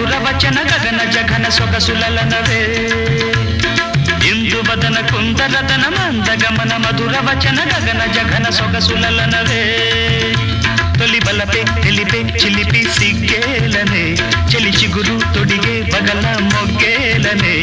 మధుర వచన గగన జగన సొగసులనవే ఇందు వదన కుందరదన మందగమన మధుర వచన గగన జగన సొగసులనవే తొలి బలపే తెలిపే చిలిపి సిగ్గేలనే చెలి చిగురు తొడిగే బగల మొగ్గేలనే